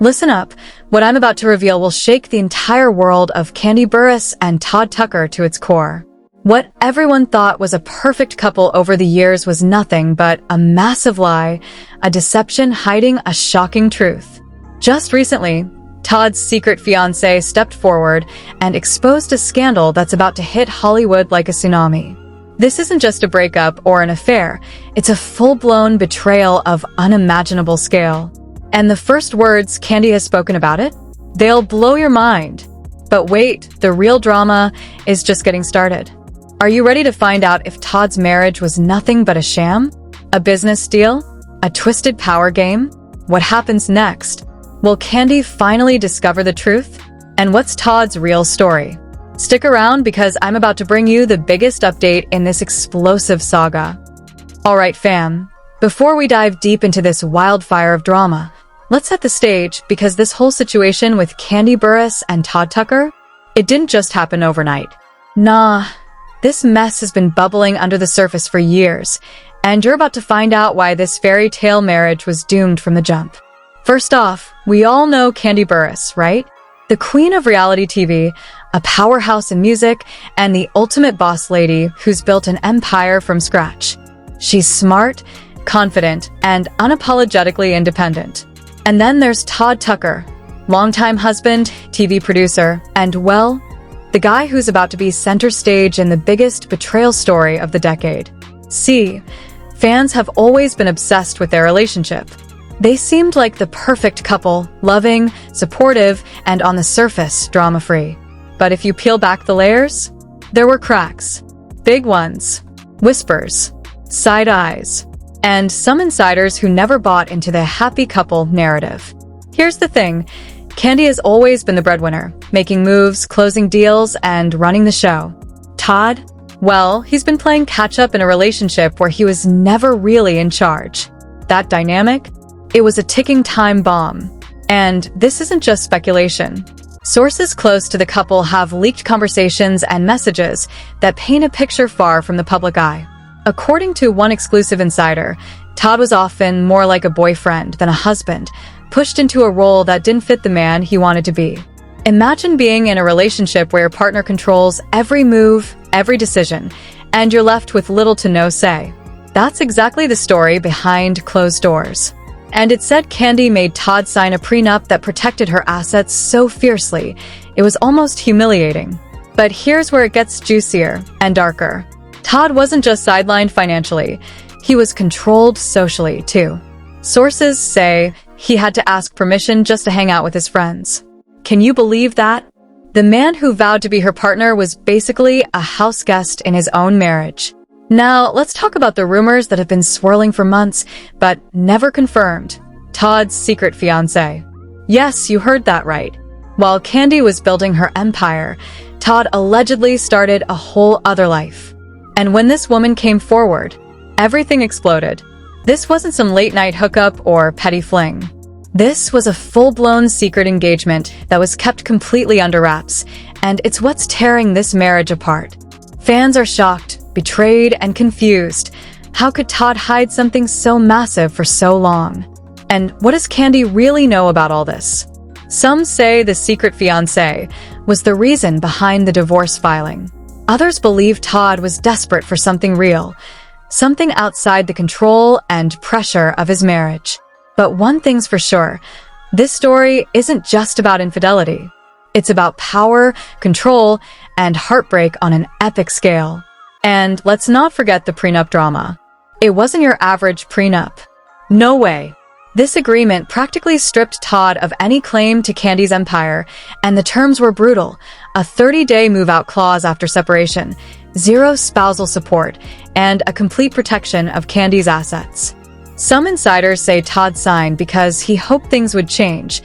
Listen up. What I'm about to reveal will shake the entire world of Kandi Burruss and Todd Tucker to its core. What everyone thought was a perfect couple over the years was nothing but a massive lie, a deception hiding a shocking truth. Just recently, Todd's secret fiancée stepped forward and exposed a scandal that's about to hit Hollywood like a tsunami. This isn't just a breakup or an affair, it's a full-blown betrayal of unimaginable scale. And the first words Kandi has spoken about it? They'll blow your mind. But wait, the real drama is just getting started. Are you ready to find out if Todd's marriage was nothing but a sham? A business deal? A twisted power game? What happens next? Will Kandi finally discover the truth? And what's Todd's real story? Stick around because I'm about to bring you the biggest update in this explosive saga. Alright fam, before we dive deep into this wildfire of drama, let's set the stage because this whole situation with Kandi Burruss and Todd Tucker, it didn't just happen overnight. Nah, this mess has been bubbling under the surface for years, and you're about to find out why this fairy tale marriage was doomed from the jump. First off, we all know Kandi Burruss, right? The queen of reality TV, a powerhouse in music, and the ultimate boss lady who's built an empire from scratch. She's smart, confident, and unapologetically independent. And then there's Todd Tucker, longtime husband, TV producer, and well, the guy who's about to be center stage in the biggest betrayal story of the decade. See, fans have always been obsessed with their relationship. They seemed like the perfect couple, loving, supportive, and on the surface, drama-free. But if you peel back the layers, there were cracks. Big ones. Whispers. Side eyes. And some insiders who never bought into the happy couple narrative. Here's the thing. Kandi has always been the breadwinner, making moves, closing deals, and running the show. Todd? Well, he's been playing catch-up in a relationship where he was never really in charge. That dynamic? It was a ticking time bomb. And this isn't just speculation. Sources close to the couple have leaked conversations and messages that paint a picture far from the public eye. According to one exclusive insider, Todd was often more like a boyfriend than a husband, pushed into a role that didn't fit the man he wanted to be. Imagine being in a relationship where your partner controls every move, every decision, and you're left with little to no say. That's exactly the story behind closed doors. And it said Kandi made Todd sign a prenup that protected her assets so fiercely, it was almost humiliating. But here's where it gets juicier and darker. Todd wasn't just sidelined financially, he was controlled socially, too. Sources say he had to ask permission just to hang out with his friends. Can you believe that? The man who vowed to be her partner was basically a house guest in his own marriage. Now, let's talk about the rumors that have been swirling for months, but never confirmed. Todd's secret fiancé. Yes, you heard that right. While Kandi was building her empire, Todd allegedly started a whole other life. And when this woman came forward, everything exploded. This wasn't some late-night hookup or petty fling. This was a full-blown secret engagement that was kept completely under wraps, and it's what's tearing this marriage apart. Fans are shocked, betrayed, and confused. How could Todd hide something so massive for so long? And what does Kandi really know about all this? Some say the secret fiancé was the reason behind the divorce filing. Others believe Todd was desperate for something real, something outside the control and pressure of his marriage. But one thing's for sure, this story isn't just about infidelity. It's about power, control, and heartbreak on an epic scale. And let's not forget the prenup drama. It wasn't your average prenup. No way. This agreement practically stripped Todd of any claim to Kandi's empire, and the terms were brutal. A 30-day move-out clause after separation, zero spousal support, and a complete protection of Kandi's assets. Some insiders say Todd signed because he hoped things would change,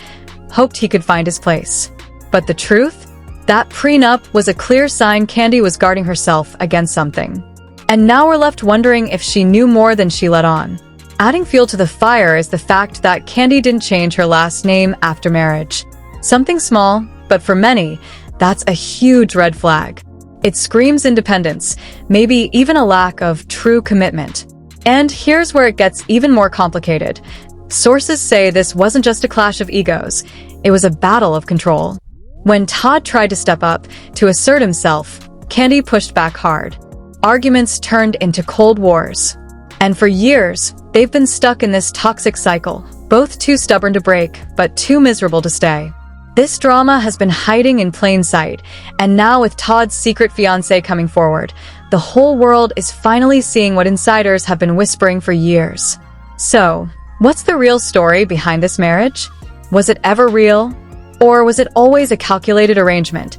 hoped he could find his place. But the truth? That prenup was a clear sign Kandi was guarding herself against something. And now we're left wondering if she knew more than she let on. Adding fuel to the fire is the fact that Kandi didn't change her last name after marriage. Something small, but for many, that's a huge red flag. It screams independence, maybe even a lack of true commitment. And here's where it gets even more complicated. Sources say this wasn't just a clash of egos, it was a battle of control. When Todd tried to step up to assert himself, Kandi pushed back hard. Arguments turned into cold wars. And for years, they've been stuck in this toxic cycle, both too stubborn to break, but too miserable to stay. This drama has been hiding in plain sight, and now with Todd's secret fiancé coming forward, the whole world is finally seeing what insiders have been whispering for years. So, what's the real story behind this marriage? Was it ever real? Or was it always a calculated arrangement?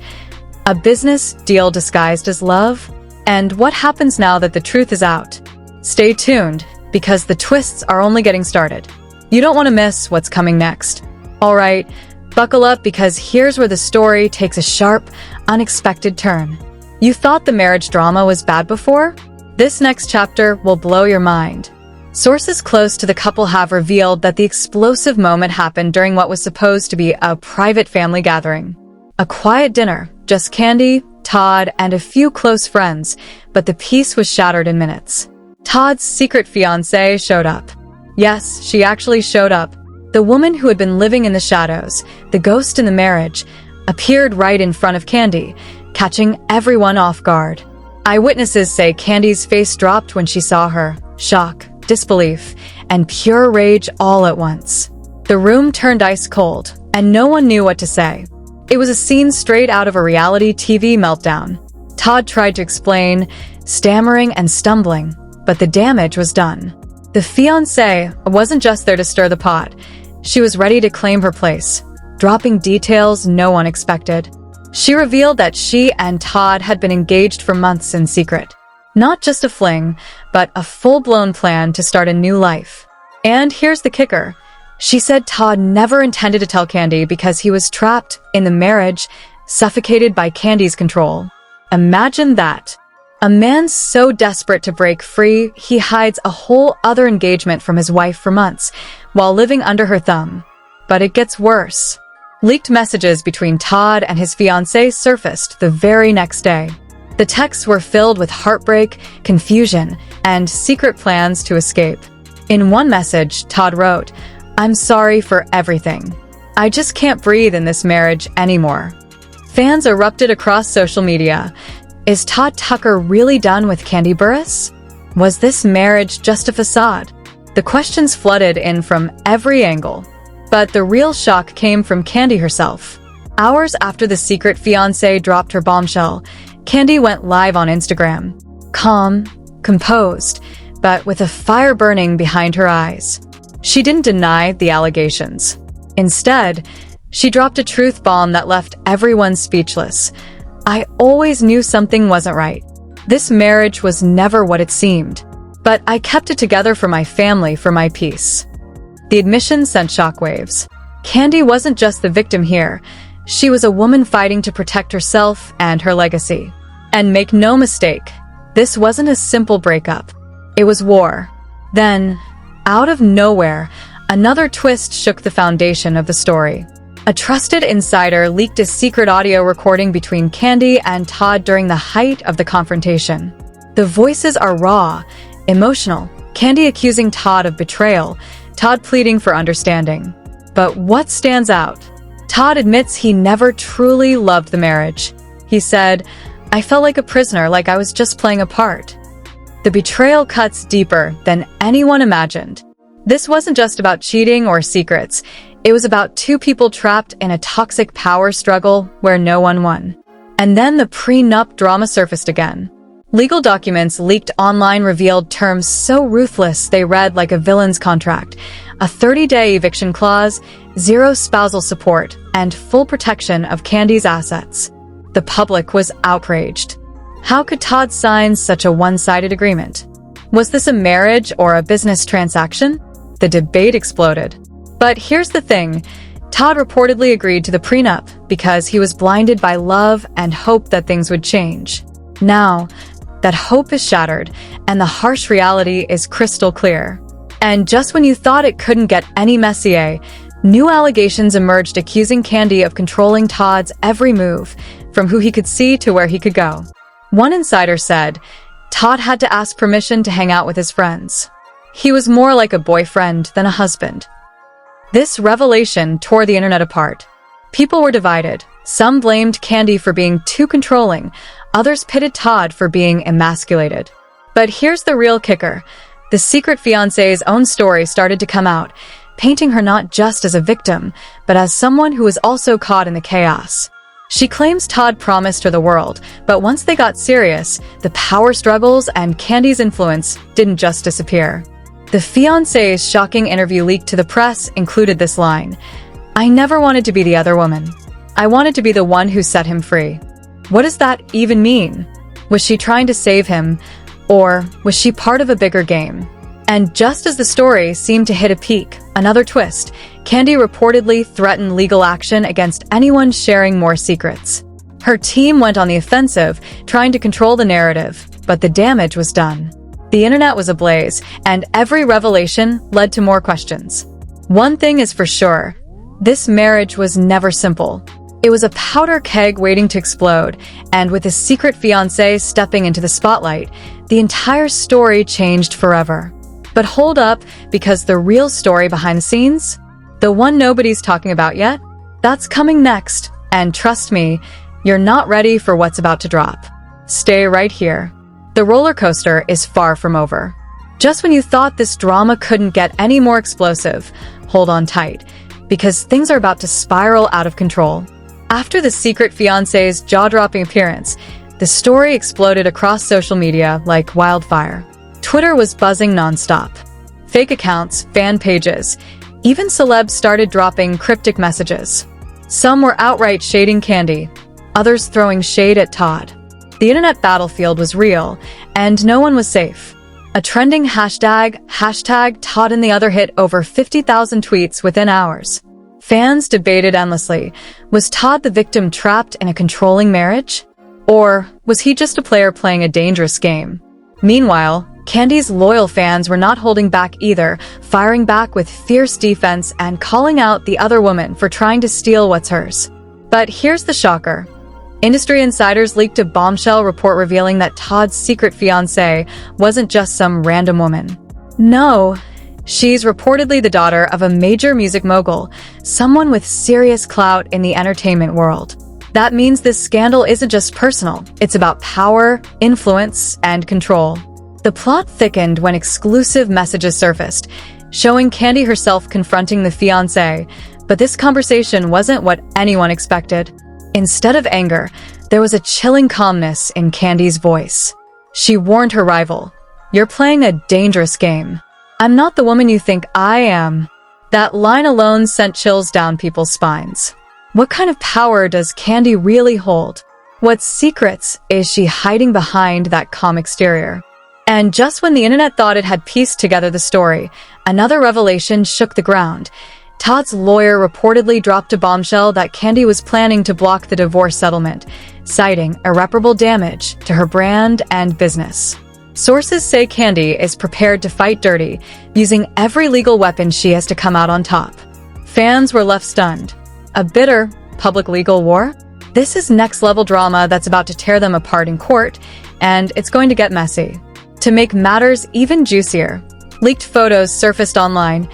A business deal disguised as love? And what happens now that the truth is out? Stay tuned, because the twists are only getting started. You don't want to miss what's coming next. Alright, buckle up because here's where the story takes a sharp, unexpected turn. You thought the marriage drama was bad before? This next chapter will blow your mind. Sources close to the couple have revealed that the explosive moment happened during what was supposed to be a private family gathering. A quiet dinner, just Kandi, Todd, and a few close friends, but the peace was shattered in minutes. Todd's secret fiancée showed up. Yes, she actually showed up. The woman who had been living in the shadows, the ghost in the marriage, appeared right in front of Kandi, catching everyone off guard. Eyewitnesses say Kandi's face dropped when she saw her, shock, disbelief, and pure rage all at once. The room turned ice cold, and no one knew what to say. It was a scene straight out of a reality TV meltdown. Todd tried to explain, stammering and stumbling, but the damage was done. The fiancée wasn't just there to stir the pot. She was ready to claim her place, dropping details no one expected. She revealed that she and Todd had been engaged for months in secret. Not just a fling, but a full-blown plan to start a new life. And here's the kicker. She said Todd never intended to tell Kandi because he was trapped in the marriage, suffocated by Kandi's control. Imagine that. A man so desperate to break free, he hides a whole other engagement from his wife for months, while living under her thumb. But it gets worse. Leaked messages between Todd and his fiancée surfaced the very next day. The texts were filled with heartbreak, confusion, and secret plans to escape. In one message, Todd wrote, "I'm sorry for everything. I just can't breathe in this marriage anymore." Fans erupted across social media. Is Todd Tucker really done with Kandi Burruss? Was this marriage just a facade? The questions flooded in from every angle. But the real shock came from Kandi herself. Hours after the secret fiancé dropped her bombshell, Kandi went live on Instagram. Calm, composed, but with a fire burning behind her eyes. She didn't deny the allegations. Instead, she dropped a truth bomb that left everyone speechless. "I always knew something wasn't right. This marriage was never what it seemed. But I kept it together for my family, for my peace." The admission sent shockwaves. Kandi wasn't just the victim here. She was a woman fighting to protect herself and her legacy. And make no mistake, this wasn't a simple breakup. It was war. Then, out of nowhere, another twist shook the foundation of the story. A trusted insider leaked a secret audio recording between Kandi and Todd during the height of the confrontation. The voices are raw, emotional, Kandi accusing Todd of betrayal, Todd pleading for understanding. But what stands out? Todd admits he never truly loved the marriage. He said, "I felt like a prisoner, like I was just playing a part." The betrayal cuts deeper than anyone imagined. This wasn't just about cheating or secrets. It was about two people trapped in a toxic power struggle where no one won. And then the prenup drama surfaced again. Legal documents leaked online revealed terms so ruthless they read like a villain's contract. A 30-day eviction clause, zero spousal support, and full protection of Kandi's assets. The public was outraged. How could Todd sign such a one-sided agreement? Was this a marriage or a business transaction? The debate exploded. But here's the thing. Todd reportedly agreed to the prenup because he was blinded by love and hope that things would change. Now, that hope is shattered, and the harsh reality is crystal clear. And just when you thought it couldn't get any messier, new allegations emerged accusing Kandi of controlling Todd's every move, from who he could see to where he could go. One insider said, Todd had to ask permission to hang out with his friends. He was more like a boyfriend than a husband, This revelation tore the internet apart. People were divided. Some blamed Kandi for being too controlling. Others pitted Todd for being emasculated. But here's the real kicker. The secret fiancé's own story started to come out, painting her not just as a victim, but as someone who was also caught in the chaos. She claims Todd promised her the world, but once they got serious, the power struggles and Kandi's influence didn't just disappear. The fiancé's shocking interview leaked to the press included this line, "I never wanted to be the other woman. I wanted to be the one who set him free." What does that even mean? Was she trying to save him, or was she part of a bigger game? And just as the story seemed to hit a peak, another twist, Kandi reportedly threatened legal action against anyone sharing more secrets. Her team went on the offensive, trying to control the narrative, but the damage was done. The internet was ablaze, and every revelation led to more questions. One thing is for sure, this marriage was never simple. It was a powder keg waiting to explode, and with a secret fiancé stepping into the spotlight, the entire story changed forever. But hold up, because the real story behind the scenes, the one nobody's talking about yet, that's coming next, and trust me, you're not ready for what's about to drop. Stay right here. The roller coaster is far from over. Just when you thought this drama couldn't get any more explosive, hold on tight, because things are about to spiral out of control. After the secret fiancé's jaw-dropping appearance, the story exploded across social media like wildfire. Twitter was buzzing nonstop. Fake accounts, fan pages, even celebs started dropping cryptic messages. Some were outright shading Kandi, others throwing shade at Todd. The internet battlefield was real, and no one was safe. A trending hashtag Todd and the other hit over 50,000 tweets within hours. Fans debated endlessly. Was Todd the victim trapped in a controlling marriage? Or was he just a player playing a dangerous game? Meanwhile, Kandi's loyal fans were not holding back either, firing back with fierce defense and calling out the other woman for trying to steal what's hers. But here's the shocker. Industry insiders leaked a bombshell report revealing that Todd's secret fiancée wasn't just some random woman. No, she's reportedly the daughter of a major music mogul, someone with serious clout in the entertainment world. That means this scandal isn't just personal, it's about power, influence, and control. The plot thickened when exclusive messages surfaced, showing Kandi herself confronting the fiancé, but this conversation wasn't what anyone expected. Instead of anger, there was a chilling calmness in Kandi's voice. She warned her rival, "You're playing a dangerous game. I'm not the woman you think I am." That line alone sent chills down people's spines. What kind of power does Kandi really hold? What secrets is she hiding behind that calm exterior? And just when the internet thought it had pieced together the story, another revelation shook the ground. Todd's lawyer reportedly dropped a bombshell that Kandi was planning to block the divorce settlement, citing irreparable damage to her brand and business. Sources say Kandi is prepared to fight dirty, using every legal weapon she has to come out on top. Fans were left stunned. A bitter, public legal war? This is next-level drama that's about to tear them apart in court, and it's going to get messy. To make matters even juicier, leaked photos surfaced online.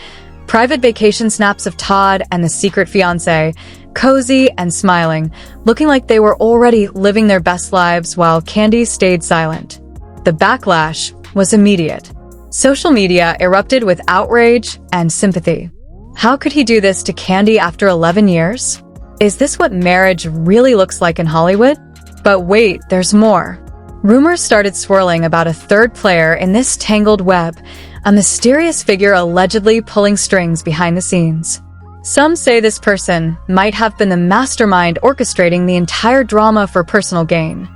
Private vacation snaps of Todd and the secret fiancé, cozy and smiling, looking like they were already living their best lives while Kandi stayed silent. The backlash was immediate. Social media erupted with outrage and sympathy. How could he do this to Kandi after 11 years? Is this what marriage really looks like in Hollywood? But wait, there's more. Rumors started swirling about a third player in this tangled web, a mysterious figure allegedly pulling strings behind the scenes. Some say this person might have been the mastermind orchestrating the entire drama for personal gain.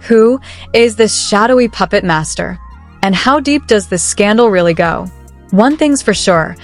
Who is this shadowy puppet master? And how deep does this scandal really go? One thing's for sure,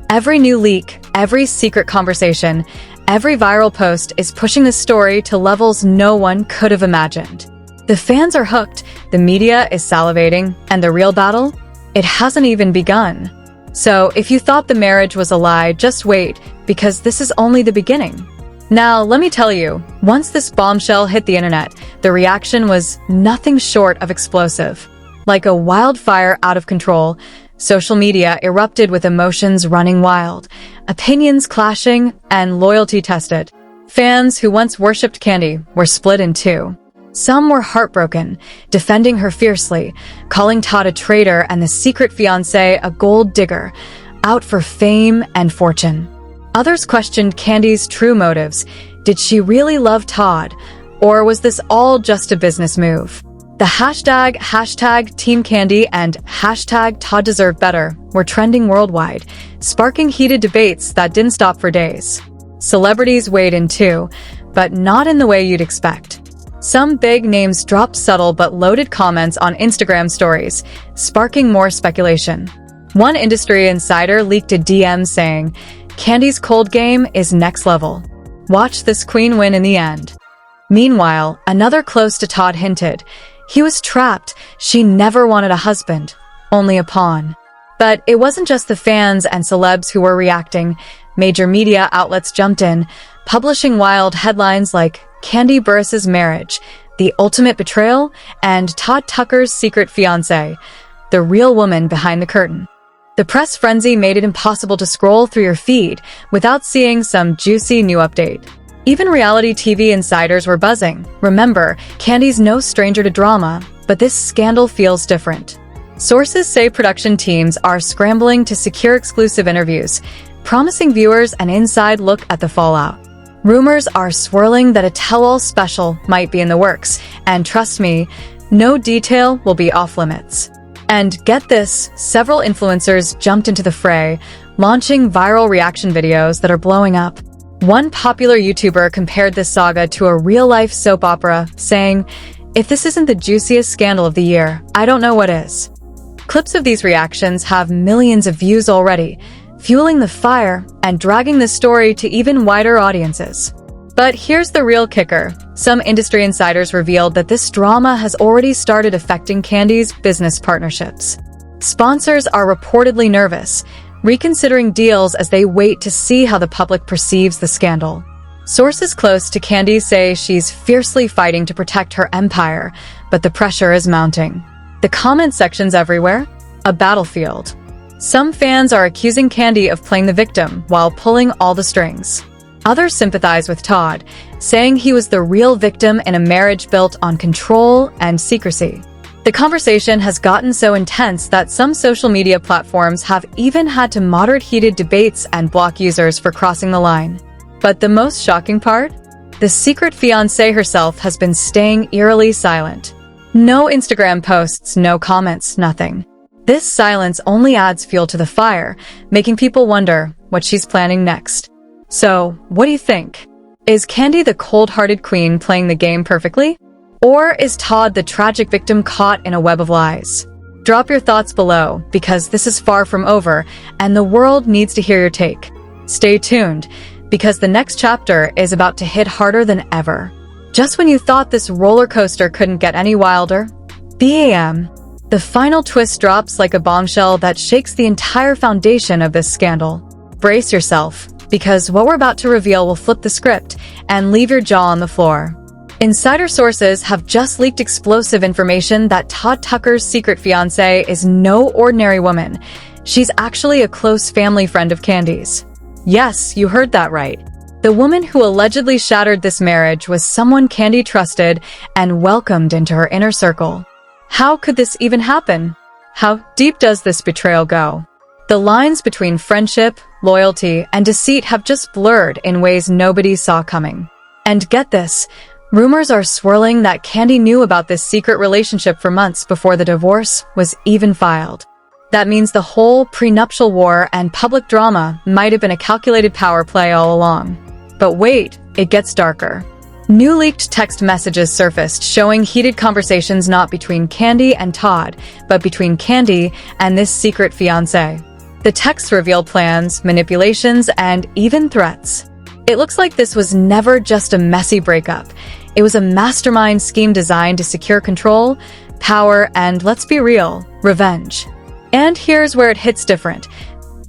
every new leak, every secret conversation, every viral post is pushing the story to levels no one could have imagined. The fans are hooked, the media is salivating, and the real battle? It hasn't even begun. So if you thought the marriage was a lie, just wait, because this is only the beginning. Now, let me tell you, once this bombshell hit the internet, the reaction was nothing short of explosive. Like a wildfire out of control, Social media erupted with emotions running wild, opinions clashing, and loyalty tested. Fans who once worshipped Kandi were split in two. Some were heartbroken, defending her fiercely, calling Todd a traitor and the secret fiancé a gold digger, out for fame and fortune. Others questioned Kandi's true motives. Did she really love Todd, or was this all just a business move? The hashtag Team Kandi and hashtag Todd deserved better were trending worldwide, sparking heated debates that didn't stop for days. Celebrities weighed in too, but not in the way you'd expect. Some big names dropped subtle but loaded comments on Instagram stories, sparking more speculation. One industry insider leaked a DM saying, "Kandi's cold game is next level. Watch this queen win in the end." Meanwhile, another close to Todd hinted, he was trapped. She never wanted a husband, only a pawn. But it wasn't just the fans and celebs who were reacting. Major media outlets jumped in, publishing wild headlines like Kandi Burruss' marriage, the ultimate betrayal, and Todd Tucker's secret fiancé, the real woman behind the curtain. The press frenzy made it impossible to scroll through your feed without seeing some juicy new update. Even reality TV insiders were buzzing. Remember, Kandi's no stranger to drama, but this scandal feels different. Sources say production teams are scrambling to secure exclusive interviews, promising viewers an inside look at the fallout. Rumors are swirling that a tell-all special might be in the works, and trust me, no detail will be off-limits. And get this, several influencers jumped into the fray, launching viral reaction videos that are blowing up. One popular YouTuber compared this saga to a real-life soap opera, saying, "If this isn't the juiciest scandal of the year, I don't know what is." Clips of these reactions have millions of views already, fueling the fire and dragging the story to even wider audiences. But here's the real kicker. Some industry insiders revealed that this drama has already started affecting Kandi's business partnerships. Sponsors are reportedly nervous, reconsidering deals as they wait to see how the public perceives the scandal. Sources close to Kandi say she's fiercely fighting to protect her empire, but the pressure is mounting. The comment sections everywhere, a battlefield. Some fans are accusing Kandi of playing the victim while pulling all the strings. Others sympathize with Todd, saying he was the real victim in a marriage built on control and secrecy. The conversation has gotten so intense that some social media platforms have even had to moderate heated debates and block users for crossing the line. But the most shocking part? The secret fiancée herself has been staying eerily silent. No Instagram posts, no comments, nothing. This silence only adds fuel to the fire, making people wonder what she's planning next. So, what do you think? Is Kandi the cold-hearted queen playing the game perfectly? Or is Todd the tragic victim caught in a web of lies? Drop your thoughts below, because this is far from over, and the world needs to hear your take. Stay tuned, because the next chapter is about to hit harder than ever. Just when you thought this roller coaster couldn't get any wilder, bam! The final twist drops like a bombshell that shakes the entire foundation of this scandal. Brace yourself, because what we're about to reveal will flip the script and leave your jaw on the floor. Insider sources have just leaked explosive information that Todd Tucker's secret fiancée is no ordinary woman. She's actually a close family friend of Kandi's. Yes, you heard that right. The woman who allegedly shattered this marriage was someone Kandi trusted and welcomed into her inner circle. How could this even happen? How deep does this betrayal go? The lines between friendship, loyalty, and deceit have just blurred in ways nobody saw coming. And get this, rumors are swirling that Kandi knew about this secret relationship for months before the divorce was even filed. That means the whole prenuptial war and public drama might have been a calculated power play all along. But wait, it gets darker. New leaked text messages surfaced showing heated conversations not between Kandi and Todd, but between Kandi and this secret fiancé. The texts reveal plans, manipulations, and even threats. It looks like this was never just a messy breakup. It was a mastermind scheme designed to secure control, power, and, let's be real, revenge. And here's where it hits different.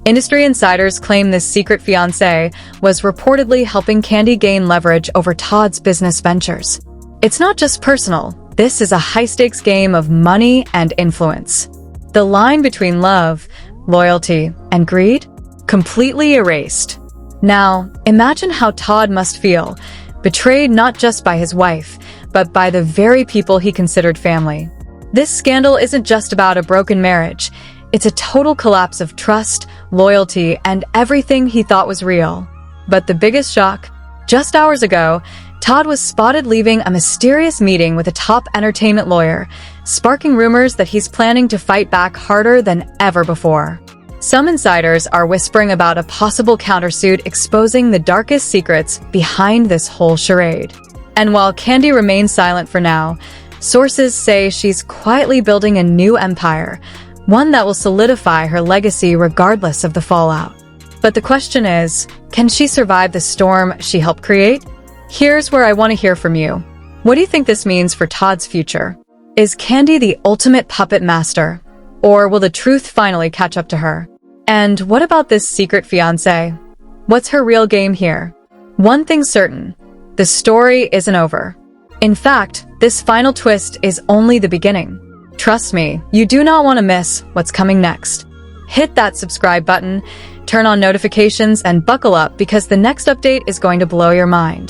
Industry insiders claim this secret fiancé was reportedly helping Kandi gain leverage over Todd's business ventures. It's not just personal. This is a high-stakes game of money and influence. The line between love, loyalty, and greed? Completely erased. Now, imagine how Todd must feel, betrayed not just by his wife, but by the very people he considered family. This scandal isn't just about a broken marriage. It's a total collapse of trust, loyalty, and everything he thought was real. But the biggest shock? Just hours ago, Todd was spotted leaving a mysterious meeting with a top entertainment lawyer, sparking rumors that he's planning to fight back harder than ever before. Some insiders are whispering about a possible countersuit exposing the darkest secrets behind this whole charade. And while Kandi remains silent for now, sources say she's quietly building a new empire, one that will solidify her legacy regardless of the fallout. But the question is, can she survive the storm she helped create? Here's where I want to hear from you. What do you think this means for Todd's future? Is Kandi the ultimate puppet master? Or will the truth finally catch up to her? And what about this secret fiancé? What's her real game here? One thing's certain, the story isn't over. In fact, this final twist is only the beginning. Trust me, you do not want to miss what's coming next. Hit that subscribe button, turn on notifications, and buckle up because the next update is going to blow your mind.